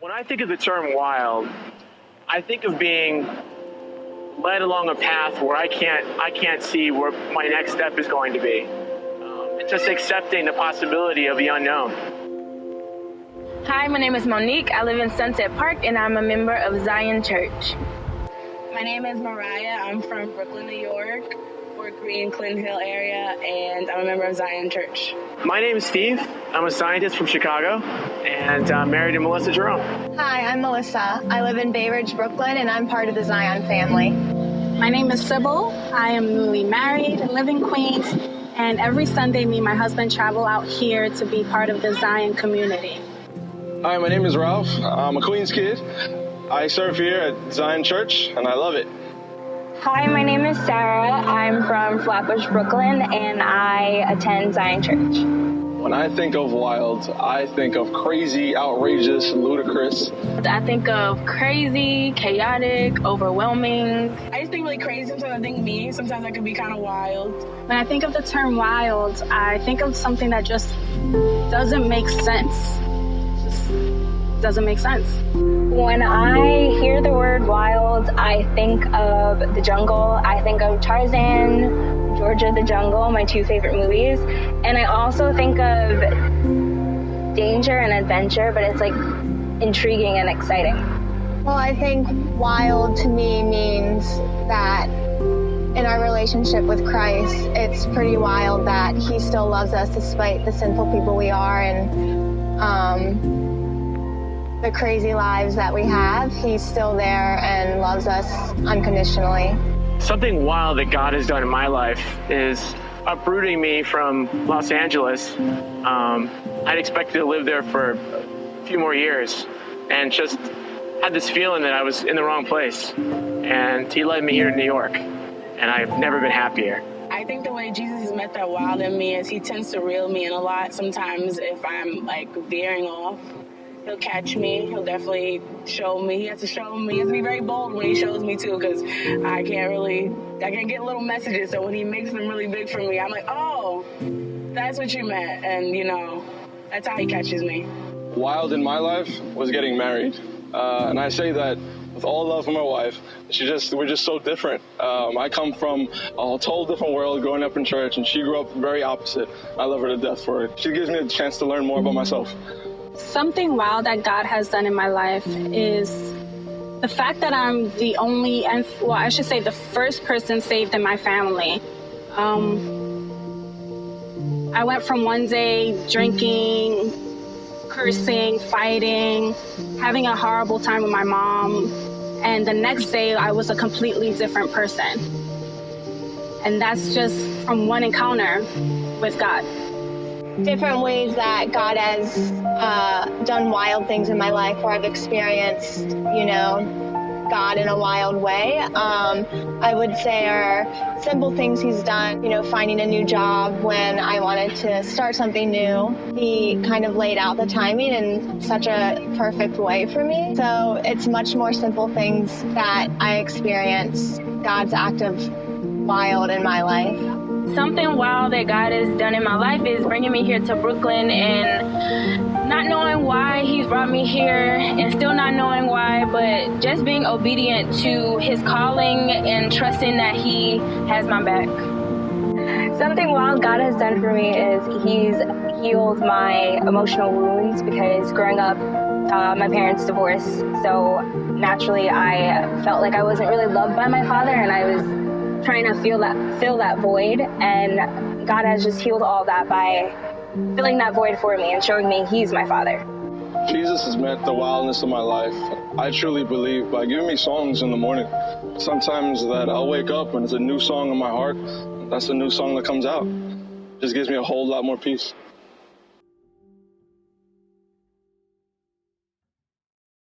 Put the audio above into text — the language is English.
When I think of the term wild, I think of being led along a path where I can't see where my next step is going to be. And just accepting the possibility of the unknown. Hi, my name is Monique. I live in Sunset Park, and I'm a member of Zion Church. My name is Mariah. I'm from Brooklyn, New York, Fort Greene, Clinton Hill area, and I'm a member of Zion Church. My name is Steve. I'm a scientist from Chicago, and I'm married to Melissa Jerome. Hi, I'm Melissa. I live in Bay Ridge, Brooklyn, and I'm part of the Zion family. My name is Sybil. I am newly married, live in Queens, and every Sunday me and my husband travel out here to be part of the Zion community. Hi, my name is Ralph. I'm a Queens kid. I serve here at Zion Church, and I love it. Hi, my name is Sarah. I'm from Flatbush, Brooklyn, and I attend Zion Church. When I think of wild, I think of crazy, outrageous, ludicrous. I think of crazy, chaotic, overwhelming. I just think really crazy. Sometimes I think me. Sometimes I can be kind of wild. When I think of the term wild, I think of something that just doesn't make sense. Doesn't make sense. When I hear the word wild, I think of the jungle. I think of Tarzan, Georgia the Jungle, my two favorite movies. And I also think of danger and adventure, but it's like intriguing and exciting. Well, I think wild to me means that in our relationship with Christ, it's pretty wild that he still loves us despite the sinful people we are and the crazy lives that we have. He's still there and loves us unconditionally. Something wild that God has done in my life is uprooting me from Los Angeles. I'd expected to live there for a few more years and just had this feeling that I was in the wrong place. And he led me here to New York, and I've never been happier. I think the way Jesus has met that wild in me is he tends to reel me in a lot. Sometimes if I'm like veering off, he'll catch me. He'll definitely show me. He has to show me. He has to be very bold when he shows me too, because I can get little messages. So when he makes them really big for me, I'm like, oh, that's what you meant. And that's how he catches me. Wild in my life was getting married. And I say that with all love for my wife. We're just so different. I come from a total different world growing up in church, and she grew up very opposite. I love her to death for it. She gives me a chance to learn more about myself. Something wild that God has done in my life is the fact that I'm the only, I should say the first person saved in my family. I went from one day drinking, cursing, fighting, having a horrible time with my mom, and the next day I was a completely different person. And that's just from one encounter with God. Different ways that God has done wild things in my life where I've experienced, God in a wild way. I would say are simple things he's done, finding a new job when I wanted to start something new. He kind of laid out the timing in such a perfect way for me. So it's much more simple things that I experience God's act of wild in my life. Something wild that God has done in my life is bringing me here to Brooklyn and not knowing why he's brought me here and still not knowing why, but just being obedient to his calling and trusting that he has my back. Something wild God has done for me is he's healed my emotional wounds because growing up, my parents divorced, so naturally I felt like I wasn't really loved by my father, and I was trying to fill that void, and God has just healed all that by filling that void for me and showing me he's my father. Jesus has met the wildness of my life. I truly believe by giving me songs in the morning. Sometimes that I'll wake up and it's a new song in my heart. That's a new song that comes out. Just gives me a whole lot more peace.